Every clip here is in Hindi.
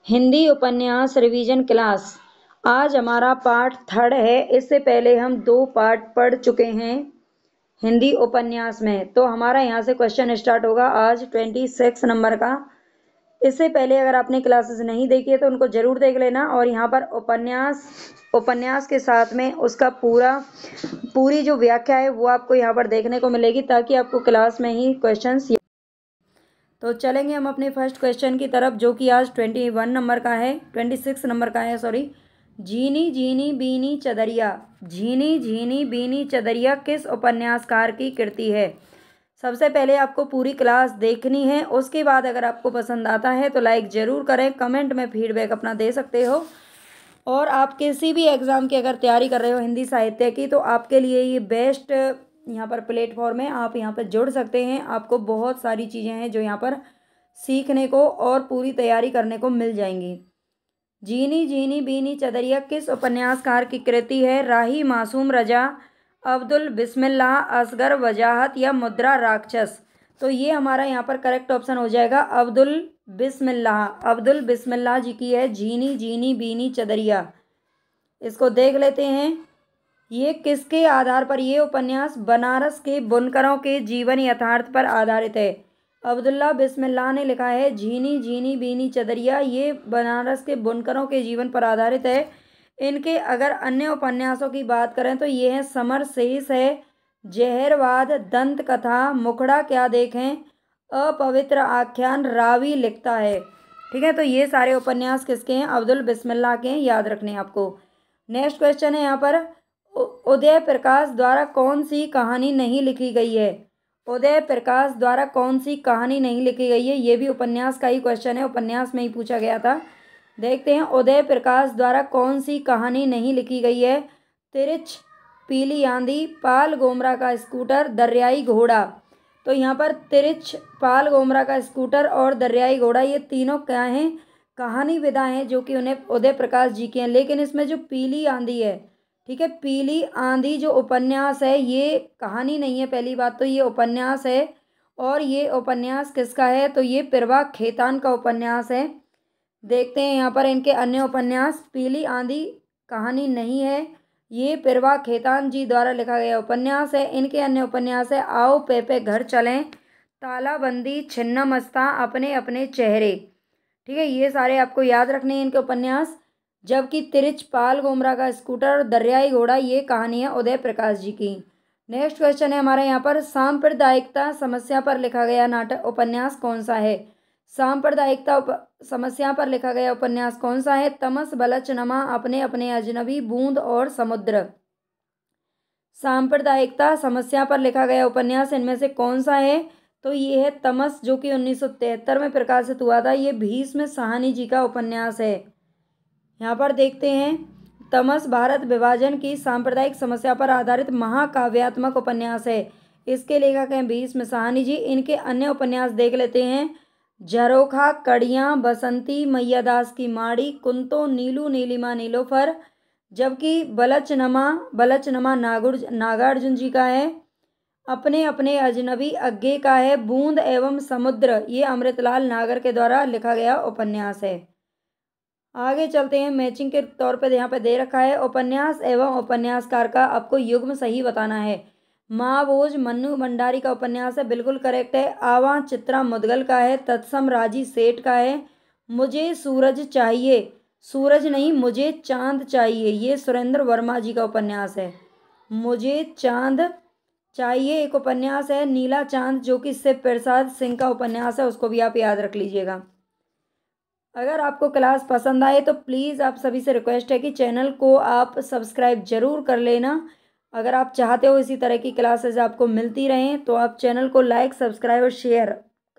हिंदी उपन्यास रिवीजन क्लास। आज हमारा पार्ट 3 है। इससे पहले हम 2 पार्ट पढ़ चुके हैं हिंदी उपन्यास में। तो हमारा यहाँ से क्वेश्चन स्टार्ट होगा आज 26 नंबर का। इससे पहले अगर आपने क्लासेस नहीं देखी है तो उनको जरूर देख लेना। और यहाँ पर उपन्यास के साथ में उसका पूरी जो व्याख्या है वो आपको यहाँ पर देखने को मिलेगी, ताकि आपको क्लास में ही क्वेश्चंस। तो चलेंगे हम अपने फर्स्ट क्वेश्चन की तरफ, जो कि आज 26 नंबर का है सॉरी। झीनी झीनी बीनी चदरिया। झीनी झीनी बीनी चदरिया किस उपन्यासकार की कृति है? सबसे पहले आपको पूरी क्लास देखनी है। उसके बाद अगर आपको पसंद आता है तो लाइक ज़रूर करें, कमेंट में फीडबैक अपना दे सकते हो। और आप किसी भी एग्ज़ाम की अगर तैयारी कर रहे हो हिंदी साहित्य की, तो आपके लिए ये बेस्ट यहाँ पर प्लेटफॉर्म है। आप यहाँ पर जुड़ सकते हैं। आपको बहुत सारी चीज़ें हैं जो यहाँ पर सीखने को और पूरी तैयारी करने को मिल जाएंगी। झीनी झीनी बीनी चदरिया किस उपन्यासकार की कृति है? राही मासूम रजा, अब्दुल बिस्मिल्लाह, असगर वजाहत या मुद्रा राक्षस। तो ये हमारा यहाँ पर करेक्ट ऑप्शन हो जाएगा अब्दुल बिस्मिल्लाह। अब्दुल बिस्मिल्लाह जी की है झीनी झीनी बीनी चदरिया। इसको देख लेते हैं। ये किसके आधार पर? ये उपन्यास बनारस के बुनकरों के जीवन यथार्थ पर आधारित है। अब्दुल्ला बिस्मिल्लाह ने लिखा है झीनी झीनी बीनी चदरिया। ये बनारस के बुनकरों के जीवन पर आधारित है। इनके अगर अन्य उपन्यासों की बात करें तो ये हैं समर शेष है, जहरवाद, दंत कथा, मुखड़ा क्या देखें, अपवित्र आख्यान, रावी लिखता है। ठीक है, तो ये सारे उपन्यास किसके हैं? अब्दुल बिस्मिल्लाह के हैं, याद रखने आपको। नेक्स्ट क्वेश्चन है यहाँ पर, उदय प्रकाश द्वारा कौन सी कहानी नहीं लिखी गई है? उदय प्रकाश द्वारा कौन सी कहानी नहीं लिखी गई है? ये भी उपन्यास का ही क्वेश्चन है, उपन्यास में ही पूछा गया था। देखते हैं उदय प्रकाश द्वारा कौन सी कहानी नहीं लिखी गई है। तिरछ, पीली आंधी, पाल गोमरा का स्कूटर, दरियाई घोड़ा। तो यहाँ पर तिरछ, पाल गोमरा का स्कूटर और दरियाई घोड़ा, ये तीनों क्या हैं? कहानी विधा हैं, जो कि उन्हें उदय प्रकाश जी के हैं। लेकिन इसमें जो पीली आंधी है, ठीक है, पीली आंधी जो उपन्यास है ये कहानी नहीं है। पहली बात तो ये उपन्यास है। और ये उपन्यास किसका है? तो ये प्रभा खेतान का उपन्यास है। देखते हैं यहाँ पर इनके अन्य उपन्यास। पीली आंधी कहानी नहीं है, ये प्रभा खेतान जी द्वारा लिखा गया उपन्यास है। इनके अन्य उपन्यास है आओ पेपे घर चलें, तालाबंदी, छिन्नमस्ता, अपने अपने चेहरे। ठीक है, ये सारे आपको याद रखने हैं इनके उपन्यास। जबकि तिरछ, पाल गोमरा का स्कूटर और दरियाई घोड़ा, ये कहानी है उदय प्रकाश जी की। नेक्स्ट क्वेश्चन है हमारा यहाँ पर, सांप्रदायिकता समस्या पर लिखा गया नाटक उपन्यास कौन सा है? सांप्रदायिकता समस्या पर लिखा गया उपन्यास कौन सा है? तमस, बलचनमा, अपने अपने अजनबी, बूंद और समुद्र। सांप्रदायिकता समस्या पर लिखा गया उपन्यास इनमें से कौन सा है? तो ये है तमस, जो कि 1973 में प्रकाशित हुआ था। ये भीष्म साहनी जी का उपन्यास है। यहाँ पर देखते हैं, तमस भारत विभाजन की सांप्रदायिक समस्या पर आधारित महाकाव्यात्मक उपन्यास है। इसके लेखक हैं भीष्म साहनी जी। इनके अन्य उपन्यास देख लेते हैं, झरोखा, कड़ियाँ, बसंती, मैयादास की माड़ी, कुंतो, नीलू नीलिमा नीलोफर। जबकि बलचनमा नागार्जुन जी का है। अपने अपने अजनबी अज्ञे का है। बूंद एवं समुद्र, ये अमृतलाल नागर के द्वारा लिखा गया उपन्यास है। आगे चलते हैं। मैचिंग के तौर पे यहाँ पे दे रखा है, उपन्यास एवं उपन्यासकार का आपको युग्म सही बताना है। माँ बोझ मन्नू भंडारी का उपन्यास है, बिल्कुल करेक्ट है। आवा चित्रा मुदगल का है। तत्सम राजी सेठ का है। मुझे सूरज चाहिए, सूरज नहीं मुझे चांद चाहिए, ये सुरेंद्र वर्मा जी का उपन्यास है। मुझे चांद चाहिए एक उपन्यास है, नीला चांद, जो कि शिव प्रसाद सिंह का उपन्यास है। उसको भी आप याद रख लीजिएगा। अगर आपको क्लास पसंद आए तो प्लीज़ आप सभी से रिक्वेस्ट है कि चैनल को आप सब्सक्राइब जरूर कर लेना। अगर आप चाहते हो इसी तरह की क्लासेस आपको मिलती रहें तो आप चैनल को लाइक, सब्सक्राइब और शेयर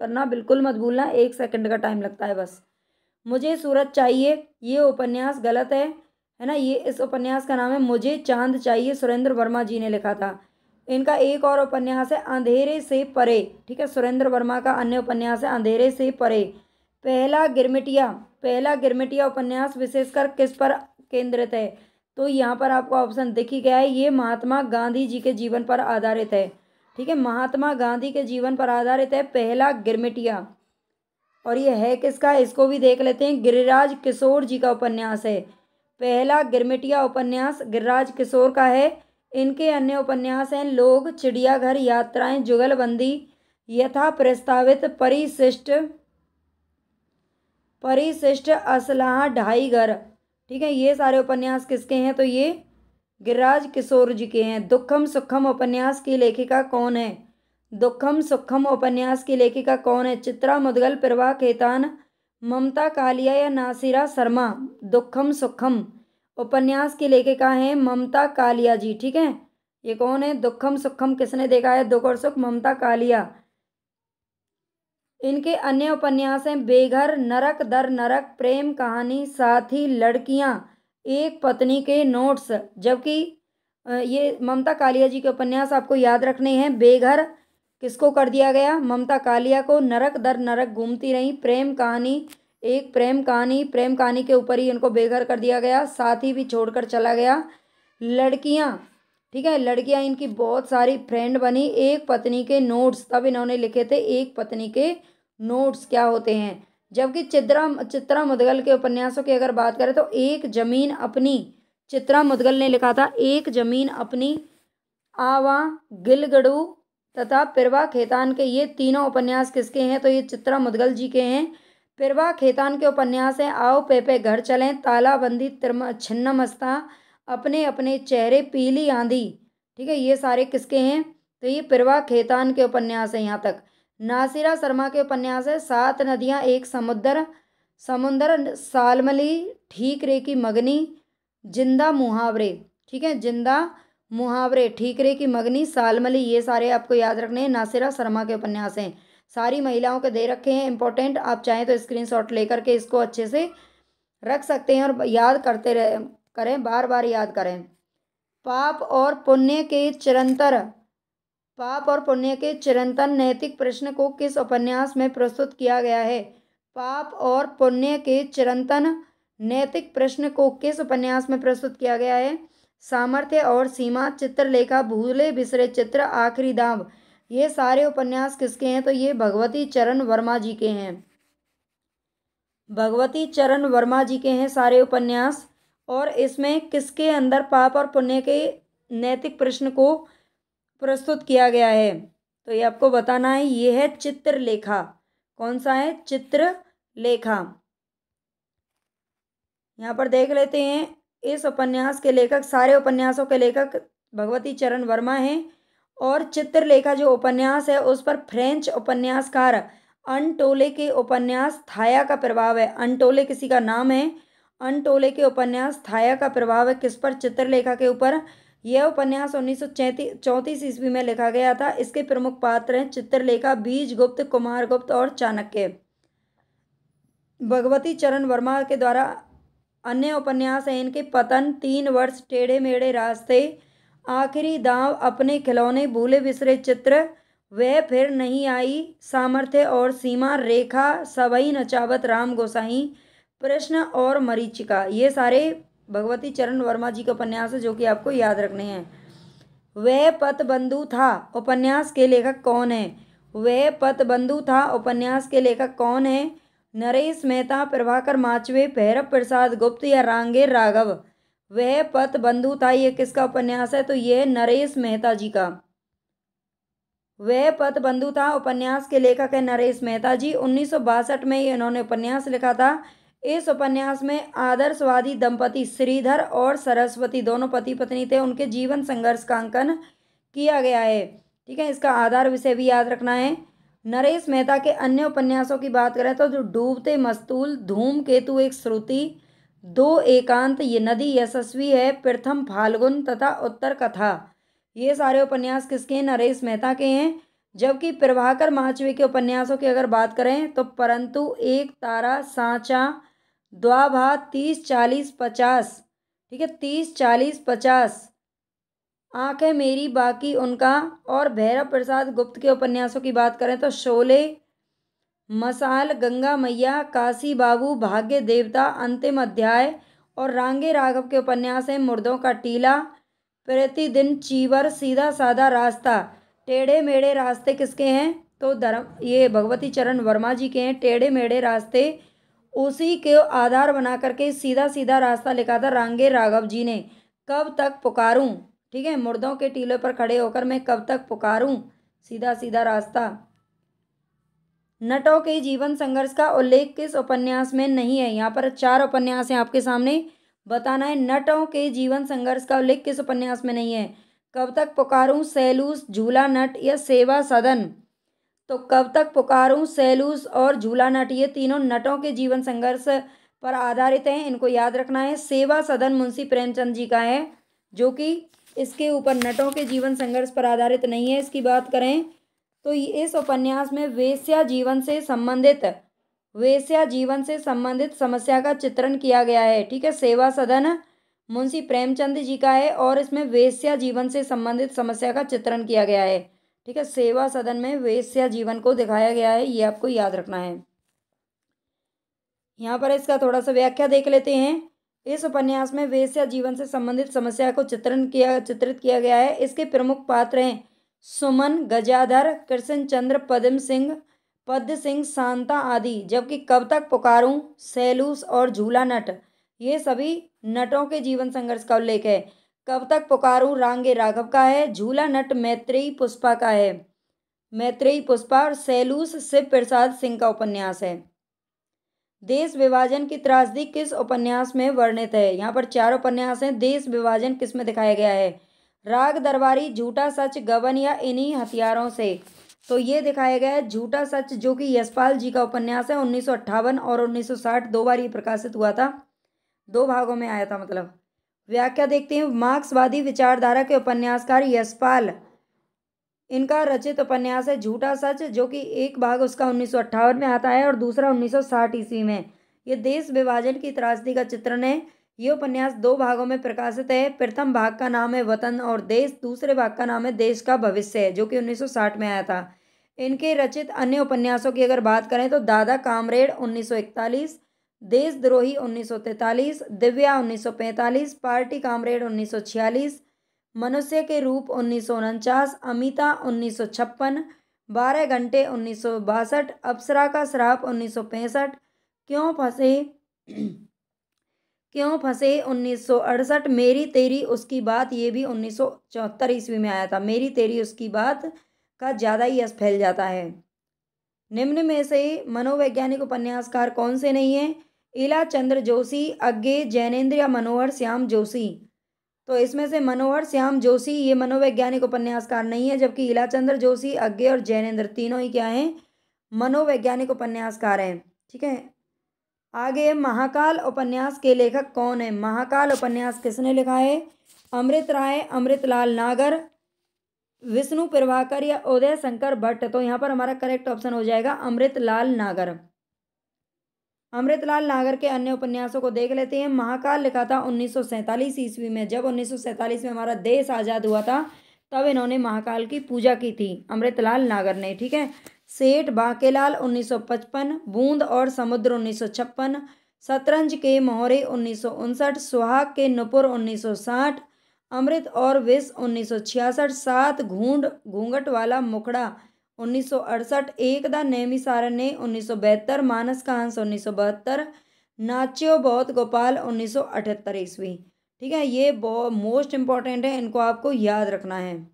करना बिल्कुल मत भूलना। 1 सेकंड का टाइम लगता है बस। मुझे सूरज चाहिए, ये उपन्यास गलत है ना। ये इस उपन्यास का नाम है मुझे चांद चाहिए, सुरेंद्र वर्मा जी ने लिखा था। इनका एक और उपन्यास है अंधेरे से परे। ठीक है, सुरेंद्र वर्मा का अन्य उपन्यास है अंधेरे से परे। पहला गिरमिटिया उपन्यास विशेषकर किस पर केंद्रित है? तो यहाँ पर आपको ऑप्शन दिख ही गया है, ये महात्मा गांधी जी के जीवन पर आधारित है। ठीक है, महात्मा गांधी के जीवन पर आधारित है पहला गिरमिटिया। और ये है किसका, इसको भी देख लेते हैं। गिरिराज किशोर जी का उपन्यास है। पहला गिरमिटिया उपन्यास गिरिराज किशोर का है। इनके अन्य उपन्यास हैं लोग, चिड़ियाघर, यात्राएं, जुगलबंदी, यथा प्रस्तावित, परिशिष्ट, परिशिष्ट, असलाह, ढाई घर। ठीक है, ये सारे उपन्यास किसके हैं, तो ये गिरिराज किशोर जी के हैं। दुखम सुखम उपन्यास की लेखिका कौन है? दुखम सुखम उपन्यास की लेखिका कौन है? चित्रा मुदगल, प्रभा खेतान, ममता कालिया या नासिरा शर्मा? दुखम सुखम उपन्यास की लेखिका हैं ममता कालिया जी। ठीक है, ये कौन है? दुखम सुखम किसने देखा है दुख और सुख? ममता कालिया। इनके अन्य उपन्यास हैं बेघर, नरक दर नरक, प्रेम कहानी, साथी, लड़कियां, एक पत्नी के नोट्स। जबकि ये ममता कालिया जी के उपन्यास आपको याद रखने हैं। बेघर किसको कर दिया गया? ममता कालिया को। नरक दर नरक घूमती रही, प्रेम कहानी, एक प्रेम कहानी, प्रेम कहानी के ऊपर ही इनको बेघर कर दिया गया। साथी भी छोड़कर चला गया। लड़कियां, ठीक है, लड़कियां इनकी बहुत सारी फ्रेंड बनी। एक पत्नी के नोट्स, तब इन्होंने लिखे थे एक पत्नी के नोट्स क्या होते हैं। जबकि चित्रा मुदगल के उपन्यासों की अगर बात करें तो एक जमीन अपनी, चित्रा मुदगल ने लिखा था एक जमीन अपनी, आवा, गिलगड़ू तथा प्रभा खेतान के, ये तीनों उपन्यास किसके हैं, तो ये चित्रा मुदगल जी के हैं। प्रभा खेतान के उपन्यास हैं आओ पेपे घर चलें, तालाबंदी, छिन्नमस्ता, अपने अपने चेहरे, पीली आंधी। ठीक है, ये सारे किसके हैं, तो ये प्रभा खेतान के उपन्यास हैं यहाँ तक। नासिरा शर्मा के उपन्यास है सात नदियाँ एक समुद्र, समुद्र, सालमली, ठीक रे की मगनी, जिंदा मुहावरे। ठीक है, जिंदा मुहावरे, ठीकरे की मगनी, सालमली, ये सारे आपको याद रखने हैं। नासिरा शर्मा के उपन्यास हैं। सारी महिलाओं के दे रखे हैं इंपॉर्टेंट, आप चाहें तो स्क्रीनशॉट लेकर के इसको अच्छे से रख सकते हैं और याद करते रहे करें, बार बार याद करें। पाप और पुण्य के चिरंतर, पाप और पुण्य के चिरंतन नैतिक प्रश्न को किस उपन्यास में प्रस्तुत किया गया है? पाप और पुण्य के चिरंतन नैतिक प्रश्न को किस उपन्यास में प्रस्तुत किया गया है? सामर्थ्य और सीमा, चित्रलेखा, भूले बिसरे चित्र, आखिरी दाव। ये सारे उपन्यास किसके हैं, तो ये भगवती चरण वर्मा जी के हैं। भगवती चरण वर्मा जी के हैं सारे उपन्यास। और इसमें किसके अंदर पाप और पुण्य के नैतिक प्रश्न को प्रस्तुत किया गया है, तो ये आपको बताना है। ये है चित्रलेखा। कौन सा है? चित्रलेखा। यहाँ पर देख लेते हैं, इस उपन्यास के लेखक, सारे उपन्यासों के लेखक भगवती चरण वर्मा हैं। और चित्रलेखा जो उपन्यास है उस पर फ्रेंच उपन्यासकार अनटोले के उपन्यास थाया का प्रभाव है। अनटोले किसी का नाम है। अनटोले के उपन्यास थाया का प्रभाव है किस पर? चित्रलेखा के ऊपर। यह उपन्यास 1934 ईस्वी में लिखा गया था। इसके प्रमुख पात्र हैं चित्रलेखा, बीजगुप्त, कुमारगुप्त और चाणक्य। भगवती चरण वर्मा के द्वारा अन्य उपन्यास हैं इनके पतन, 3 वर्ष, टेढ़े मेढ़े रास्ते, आखिरी दांव, अपने खिलौने, भूले बिसरे चित्र, वह फिर नहीं आई, सामर्थ्य और सीमा, रेखा, सबई नचावत, राम गोसाई, प्रश्न और मरीचिका। ये सारे भगवती चरण वर्मा जी के उपन्यास है जो कि आपको याद रखने हैं। वह पथबंधु था उपन्यास के लेखक कौन है? वह पथबंधु था उपन्यास के लेखक कौन है? नरेश मेहता, प्रभाकर माचवे, भैरव प्रसाद गुप्त या रांगे राघव? वह पथबंधु था, ये किसका उपन्यास है? तो यह नरेश मेहता जी का। वह पथबंधु था उपन्यास के लेखक है नरेश मेहता जी। 1962 में इन्होंने उपन्यास लिखा था। इस उपन्यास में आदर्शवादी दंपति श्रीधर और सरस्वती दोनों पति पत्नी थे, उनके जीवन संघर्ष का अंकन किया गया है। ठीक है, इसका आधार विषय भी याद रखना है। नरेश मेहता के अन्य उपन्यासों की बात करें तो डूबते मस्तूल, धूमकेतु एक श्रुति, दो एकांत, ये नदी यशस्वी है, प्रथम फाल्गुन तथा उत्तर कथा। ये सारे उपन्यास किसके हैं? नरेश मेहता के हैं। जबकि प्रभाकर माचवे के उपन्यासों की अगर बात करें तो परंतु, एक तारा, सांचा, द्वाभा, 30, 40, 50। ठीक है, 30, 40, 50, आंखें मेरी बाकी उनका। और भैरव प्रसाद गुप्त के उपन्यासों की बात करें तो शोले, मसाल, गंगा मैया, काशी बाबू, भाग्य देवता, अंतिम अध्याय। और रांगे राघव के उपन्यास हैं मुर्दों का टीला, प्रतिदिन चीवर, सीधा साधा रास्ता। टेढ़े मेढ़े रास्ते किसके हैं? तो ये भगवती चरण वर्मा जी के हैं। टेढ़े मेढ़े रास्ते उसी के आधार बना करके सीधा सीधा रास्ता लिखा था रांगे राघव जी ने। कब तक पुकारूं, ठीक है, मुर्दों के टीले पर खड़े होकर मैं कब तक पुकारूं, सीधा सीधा रास्ता। नटों के जीवन संघर्ष का उल्लेख किस उपन्यास में नहीं है? यहाँ पर 4 उपन्यास हैं आपके सामने, बताना है नटों के जीवन संघर्ष का उल्लेख किस उपन्यास में नहीं है। कब तक पुकारूं, सैलूस, झूला नट या सेवा सदन। तो कब तक पुकारूं, सैलूस और झूला नट, ये तीनों नटों के जीवन संघर्ष पर आधारित हैं, इनको याद रखना है। सेवा सदन मुंशी प्रेमचंद जी का है, जो कि इसके ऊपर नटों के जीवन संघर्ष पर आधारित नहीं है। इसकी बात करें तो इस उपन्यास में वेश्या जीवन से संबंधित समस्या का चित्रण किया गया है, ठीक है। सेवा सदन मुंशी प्रेमचंद जी का है और इसमें वेश्या जीवन से संबंधित समस्या का चित्रण किया गया है, ठीक है। सेवा सदन में वेश्या जीवन को दिखाया गया है, ये आपको याद रखना है। यहाँ पर इसका थोड़ा सा व्याख्या देख लेते हैं। इस उपन्यास में वेश्या जीवन से संबंधित समस्या को चित्रित किया गया है। इसके प्रमुख पात्र हैं सुमन, गजाधर, कृष्णचंद्र, पद्म सिंह, शांता आदि। जबकि कब तक पुकारूं, सैलूस और झूला नट, ये सभी नटों के जीवन संघर्ष का उल्लेख है। कब तक पुकारूं रांगे राघव का है, झूला नट मैत्रेयी पुष्पा का है, मैत्रेयी पुष्पा, और सैलूस शिव प्रसाद सिंह का उपन्यास है। देश विभाजन की त्रासदी किस उपन्यास में वर्णित है? यहाँ पर 4 उपन्यास हैं। देश विभाजन किस में दिखाया गया है? राग दरबारी, झूठा सच, गबन या इन्हीं हथियारों से। तो ये दिखाया गया है झूठा सच, जो कि यशपाल जी का उपन्यास है। 1958 और 1960 2 बार ये प्रकाशित हुआ था, 2 भागों में आया था मतलब। व्याख्या देखते हैं। मार्क्सवादी विचारधारा के उपन्यासकार यशपाल, इनका रचित उपन्यास है झूठा सच, जो कि एक भाग उसका 1958 में आता है और दूसरा 1960 ईस्वी में। ये देश विभाजन की त्रासदी का चित्रण है। ये उपन्यास 2 भागों में प्रकाशित है। प्रथम भाग का नाम है वतन और देश, दूसरे भाग का नाम है देश का भविष्य, जो कि 1960 में आया था। इनके रचित अन्य उपन्यासों की अगर बात करें तो दादा कामरेड 1941, देशद्रोही 1943, दिव्या 1945, पार्टी कामरेड 1946, मनुष्य के रूप 1949, अमिता 1956, 12 घंटे 1962, अप्सरा का श्राप 1965, क्यों फंसे 1968, मेरी तेरी उसकी बात, ये भी 1974 ईस्वी में आया था। मेरी तेरी उसकी बात का ज़्यादा ही यश फैल जाता है। निम्न में से मनोवैज्ञानिक उपन्यासकार कौन से नहीं हैं? इला चंद्र जोशी, अज्ञे, जैनेन्द्र या मनोहर श्याम जोशी। तो इसमें से मनोहर श्याम जोशी ये मनोवैज्ञानिक उपन्यासकार नहीं है, जबकि इलाचंद्र जोशी, अज्ञे और जैनेन्द्र तीनों ही क्या हैं? मनोवैज्ञानिक उपन्यासकार हैं, ठीक है। आगे महाकाल उपन्यास के लेखक कौन है? महाकाल उपन्यास किसने लिखा है? अमृत राय, अमृतलाल नागर, विष्णु प्रभाकर या उदय शंकर भट्ट। तो यहाँ पर हमारा करेक्ट ऑप्शन हो जाएगा अमृतलाल नागर। अमृतलाल नागर के अन्य उपन्यासों को देख लेते हैं। महाकाल लिखा था 1947 ईस्वी में। जब 1947 में हमारा देश आज़ाद हुआ था तब इन्होंने महाकाल की पूजा की थी, अमृतलाल नागर ने, ठीक है। सेठ बांकेलाल 1955, बूंद और समुद्र 1956, शतरंज के मोहरे 1959, सुहाग के नुपुर 1960, अमृत और विष 1966, 7 घूंघट वाला मुखड़ा 1968, एक द नैमिषारण्य 1972, मानस का हंस 1972, नाच्यो बहुत गोपाल 1978 ईस्वी, ठीक है। ये बहुत मोस्ट इंपॉर्टेंट है, इनको आपको याद रखना है।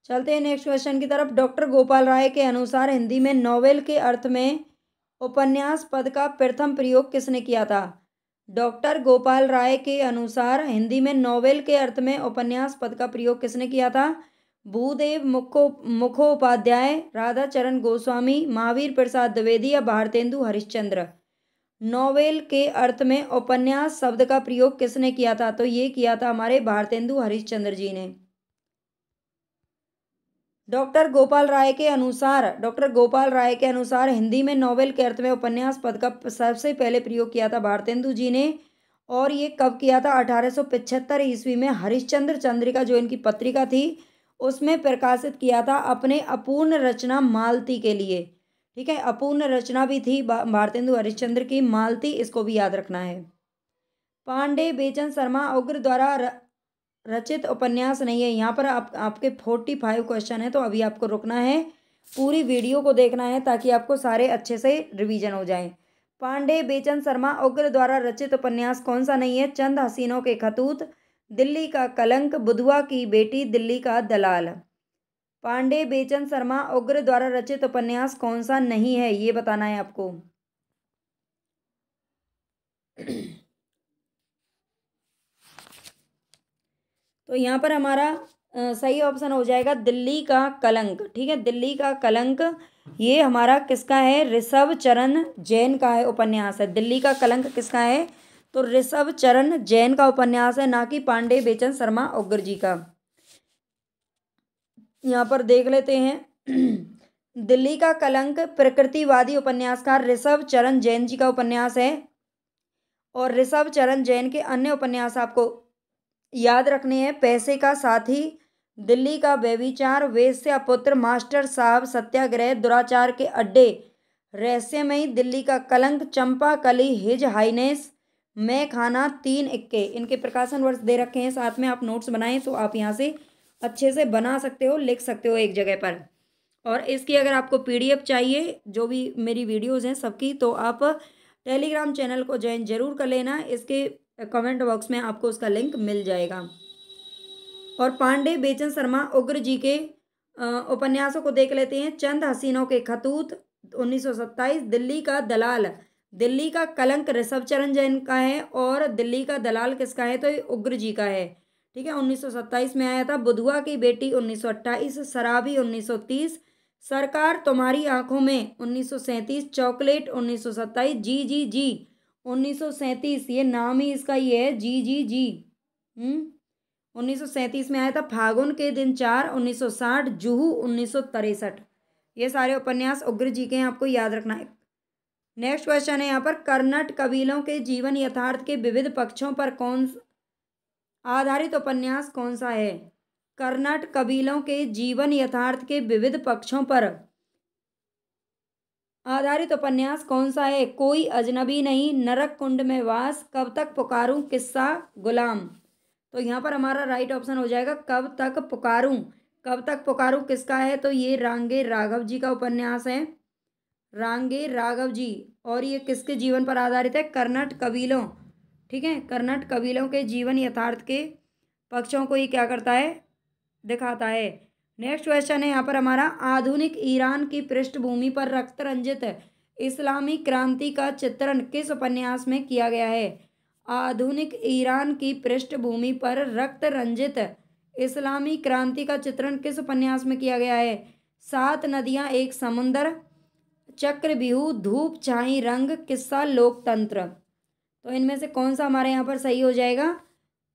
चलते हैं नेक्स्ट क्वेश्चन की तरफ। डॉक्टर गोपाल राय के अनुसार हिंदी में नॉवेल के अर्थ में उपन्यास पद का प्रथम प्रयोग किसने किया था? डॉक्टर गोपाल राय के अनुसार हिंदी में नॉवेल के अर्थ में उपन्यास पद का प्रयोग किसने किया था? भूदेव मुखोपाध्याय, राधाचरण गोस्वामी, महावीर प्रसाद द्विवेदी या भारतेंदु हरिश्चंद्र। नॉवेल के अर्थ में उपन्यास शब्द का प्रयोग किसने किया था? तो ये किया था हमारे भारतेंदु हरिश्चंद्र जी ने। डॉक्टर गोपाल राय के अनुसार हिंदी में नॉवेल के अर्थ में उपन्यास पद का सबसे पहले प्रयोग किया था भारतेंदु जी ने। और ये कब किया था? 1875 ईस्वी में हरिश्चंद्र चंद्रिका जो इनकी पत्रिका थी उसमें प्रकाशित किया था, अपने अपूर्ण रचना मालती के लिए, ठीक है। अपूर्ण रचना भी थी भारतेंदु हरिश्चंद्र की, मालती, इसको भी याद रखना है। पांडे बेचन शर्मा उग्र द्वारा रचित उपन्यास नहीं है। यहाँ पर आपके 45 क्वेश्चन है, तो अभी आपको रुकना है पूरी वीडियो को देखना है ताकि आपको सारे अच्छे से रिवीजन हो जाएं। पांडे बेचन शर्मा उग्र द्वारा रचित उपन्यास कौन सा नहीं है? चंद हसीनों के खतूत, दिल्ली का कलंक, बुधवा की बेटी, दिल्ली का दलाल। पांडे बेचन शर्मा उग्र द्वारा रचित उपन्यास कौन सा नहीं है, ये बताना है आपको। तो यहाँ पर हमारा सही ऑप्शन हो जाएगा दिल्ली का कलंक। ठीक है, दिल्ली का कलंक ये हमारा किसका है? ऋषभ चरण जैन का है उपन्यास है। दिल्ली का कलंक किसका है? तो ऋषभ चरण जैन का उपन्यास है, ना कि पांडे बेचन शर्मा उग्र जी का। यहाँ पर देख लेते हैं। दिल्ली का कलंक प्रकृतिवादी उपन्यासकार ऋषभ चरण जैन जी का उपन्यास है। और ऋषभ चरण जैन के अन्य उपन्यास आपको याद रखने हैं। पैसे का साथी, दिल्ली का व्यभिचार, वेश्या पुत्र, मास्टर साहब, सत्याग्रह, दुराचार के अड्डे, रहस्यमयी, दिल्ली का कलंक, चंपा कली, हिज हाइनेस, मैं खाना, 3 इक्के। इनके प्रकाशन वर्ष दे रखे हैं, साथ में आप नोट्स बनाएं तो आप यहाँ से अच्छे से बना सकते हो, लिख सकते हो एक जगह पर। और इसकी अगर आपको PDF चाहिए जो भी मेरी वीडियोज़ हैं सबकी, तो आप टेलीग्राम चैनल को ज्वाइन जरूर कर लेना। इसके कमेंट बॉक्स में आपको उसका लिंक मिल जाएगा। और पांडे बेचन शर्मा उग्र जी के उपन्यासों को देख लेते हैं। चंद हसीनों के खतूत 1927, दिल्ली का दलाल, दिल्ली का कलंक ऋषभ चरण जैन का है, और दिल्ली का दलाल किसका है? तो ये उग्र जी का है। ठीक है, 1927 में आया था। बुधवा की बेटी 1928, शराबी 1930, सरकार तुम्हारी आंखों में 1937, चॉकलेट 1927, जी जी जी 1937, ये नाम ही इसका ये है, जी जी जी। 1937 में आया था। फागुन के दिन 4 1960, जुहू 1963। ये सारे उपन्यास उग्र जी के हैं, आपको याद रखना है। नेक्स्ट क्वेश्चन है यहाँ पर, कर्नाट कबीलों के जीवन यथार्थ के विविध पक्षों पर कौन आधारित उपन्यास कौन सा है? कर्नाट कबीलों के जीवन यथार्थ के विविध पक्षों पर आधारित उपन्यास कौन सा है? कोई अजनबी नहीं, नरक कुंड में वास, कब तक पुकारूं, किस्सा गुलाम। तो यहाँ पर हमारा राइट ऑप्शन हो जाएगा कब तक पुकारूं। कब तक पुकारूं किसका है? तो ये रांगे राघव जी का उपन्यास है, रांगे राघव जी। और ये किसके जीवन पर आधारित है? कर्नाट कबीलों। ठीक है, कर्नाट कबीलों के जीवन यथार्थ के पक्षों को ये क्या करता है? दिखाता है। नेक्स्ट क्वेश्चन है यहाँ पर हमारा, आधुनिक ईरान की पृष्ठभूमि पर रक्त रंजित इस्लामी क्रांति का चित्रण किस उपन्यास में किया गया है? आधुनिक ईरान की पृष्ठभूमि पर रक्त रंजित इस्लामी क्रांति का चित्रण किस उपन्यास में किया गया है? 7 नदियां एक समुंदर, चक्रव्यूह, धूप छाई रंग, किस्सा लोकतंत्र। तो इनमें से कौन सा हमारे यहाँ पर सही हो जाएगा?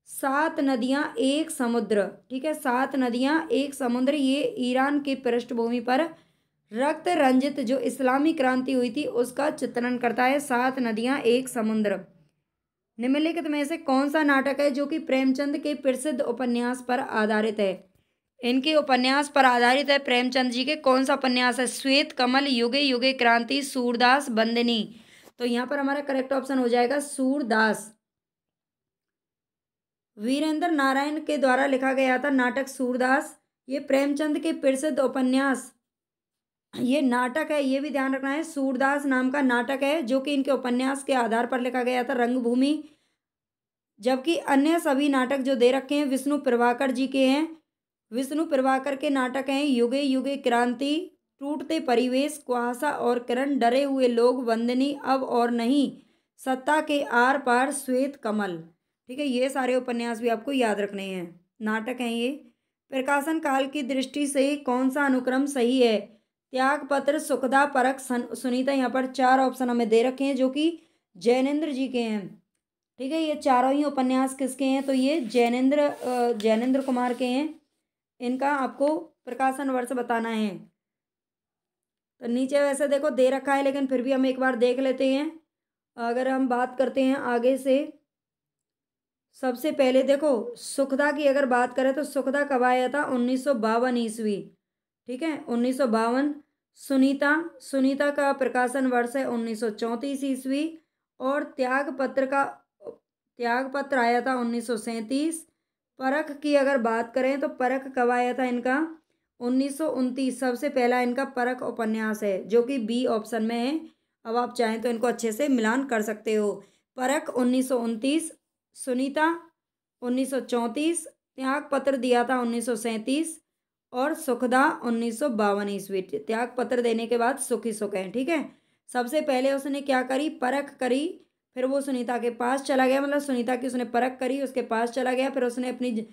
7 नदियां एक समुद्र। ठीक है, 7 नदियां एक समुद्र, ये ईरान की पृष्ठभूमि पर रक्त रंजित जो इस्लामी क्रांति हुई थी उसका चित्रण करता है। 7 नदियां एक समुद्र। निम्नलिखित में से कौन सा नाटक है जो कि प्रेमचंद के प्रसिद्ध उपन्यास पर आधारित है? इनके उपन्यास पर आधारित है प्रेमचंद जी के। कौन सा उपन्यास है? श्वेत कमल, युगे युगे क्रांति, सूरदास, बंदिनी। तो यहाँ पर हमारा करेक्ट ऑप्शन हो जाएगा सूरदास। वीरेंद्र नारायण के द्वारा लिखा गया था नाटक सूरदास। ये प्रेमचंद के प्रसिद्ध उपन्यास, ये नाटक है, ये भी ध्यान रखना है। सूरदास नाम का नाटक है जो कि इनके उपन्यास के आधार पर लिखा गया था, रंगभूमि। जबकि अन्य सभी नाटक जो दे रखे हैं विष्णु प्रभाकर जी के हैं। विष्णु प्रभाकर के नाटक हैं युगे युगे क्रांति, टूटते परिवेश, कुहासा और किरण, डरे हुए लोग, वंदनी, अब और नहीं, सत्ता के आर पार, श्वेत कमल। ठीक है, ये सारे उपन्यास भी आपको याद रखने हैं, नाटक हैं ये। प्रकाशन काल की दृष्टि से कौन सा अनुक्रम सही है? त्यागपत्र, सुखदा, परख, सुनीता। यहाँ पर 4 ऑप्शन हमें दे रखे हैं जो कि जैनेन्द्र जी के हैं। ठीक है, ये चारों ही उपन्यास किसके हैं? तो ये जैनेन्द्र कुमार के हैं। इनका आपको प्रकाशन वर्ष बताना है। तो नीचे वैसे देखो दे रखा है, लेकिन फिर भी हम एक बार देख लेते हैं। अगर हम बात करते हैं आगे से, सबसे पहले देखो सुखदा की अगर बात करें तो सुखदा कब आया था? 1952 ईस्वी। ठीक है, 1952। सुनीता का प्रकाशन वर्ष है 1934 ईस्वी। और त्यागपत्र आया था 1937। परख की अगर बात करें तो परख कब आया था इनका? 1929 सबसे पहला इनका परख उपन्यास है, जो कि बी ऑप्शन में है। अब आप चाहें तो इनको अच्छे से मिलान कर सकते हो। परख 1929, सुनीता 1934, त्याग पत्र दिया था 1937 और सुखदा 1952 ईस्वी। त्याग पत्र देने के बाद सुख ही सुख है, ठीक है। सबसे पहले उसने क्या करी, परख करी, फिर वो सुनीता के पास चला गया, मतलब सुनीता की उसने परख करी, उसके पास चला गया, फिर उसने अपनी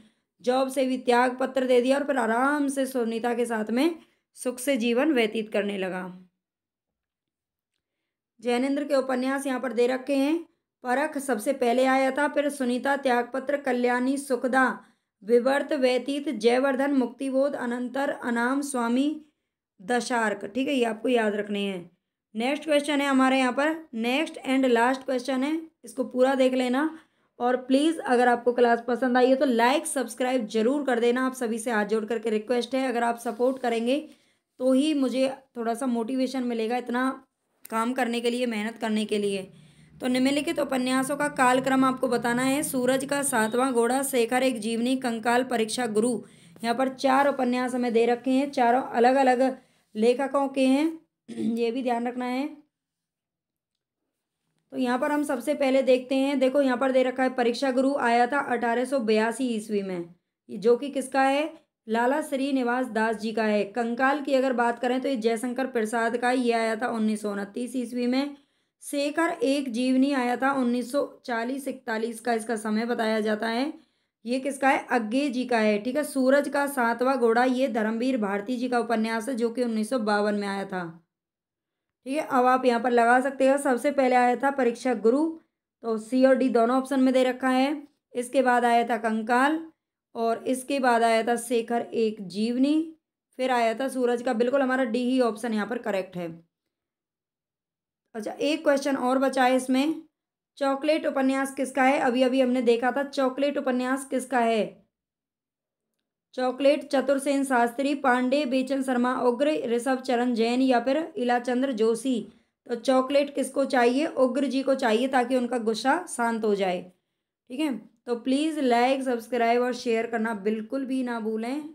जॉब से भी त्याग पत्र दे दिया और फिर आराम से सुनीता के साथ में सुख से जीवन व्यतीत करने लगा। जैनेन्द्र के उपन्यास यहाँ पर दे रखे हैं। परख सबसे पहले आया था, फिर सुनीता, त्यागपत्र, कल्याणी, सुखदा, विवर्त, व्यतीत, जयवर्धन, मुक्तिबोध, अनंतर, अनाम, स्वामी, दशार्क, ठीक है। ये आपको याद रखने हैं। नेक्स्ट क्वेश्चन है हमारे यहाँ पर, नेक्स्ट एंड लास्ट क्वेश्चन है, इसको पूरा देख लेना। और प्लीज़ अगर आपको क्लास पसंद आई है तो लाइक सब्सक्राइब जरूर कर देना। आप सभी से हाथ जोड़ करके रिक्वेस्ट है, अगर आप सपोर्ट करेंगे तो ही मुझे थोड़ा सा मोटिवेशन मिलेगा इतना काम करने के लिए, मेहनत करने के लिए। तो निम्नलिखित उपन्यासों का कालक्रम आपको बताना है। सूरज का सातवां घोड़ा, शेखर एक जीवनी, कंकाल, परीक्षा, गुरु। यहाँ पर 4 उपन्यास हमें दे रखे हैं, चारों अलग अलग लेखकों के हैं, ये भी ध्यान रखना है। तो यहाँ पर हम सबसे पहले देखते हैं, देखो यहाँ पर दे रखा है परीक्षा गुरु आया था 1882 ईस्वी में, जो कि किसका है, लाला श्रीनिवास दास जी का है। कंकाल की अगर बात करें तो ये जयशंकर प्रसाद का, ये आया था 1929 ईस्वी में। शेखर एक जीवनी आया था 1940-41 का, इसका समय बताया जाता है। ये किसका है, अग्गे जी का है, ठीक है। सूरज का सातवां घोड़ा, ये धर्मवीर भारती जी का उपन्यास है, जो कि 1952 में आया था, ठीक है। अब आप यहाँ पर लगा सकते हो, सबसे पहले आया था परीक्षा गुरु, तो सी और डी दोनों ऑप्शन में दे रखा है। इसके बाद आया था कंकाल, और इसके बाद आया था शेखर एक जीवनी, फिर आया था सूरज का। बिल्कुल हमारा डी ही ऑप्शन यहाँ पर करेक्ट है। अच्छा, एक क्वेश्चन और बचा है इसमें, चॉकलेट उपन्यास किसका है। अभी अभी हमने देखा था चॉकलेट उपन्यास किसका है। चॉकलेट चतुरसेन शास्त्री, पांडे, बेचन शर्मा उग्र, ऋषभ चरण जैन या फिर इलाचंद्र जोशी। तो चॉकलेट किसको चाहिए, उग्र जी को चाहिए, ताकि उनका गुस्सा शांत हो जाए, ठीक है। तो प्लीज़ लाइक सब्सक्राइब और शेयर करना बिल्कुल भी ना भूलें।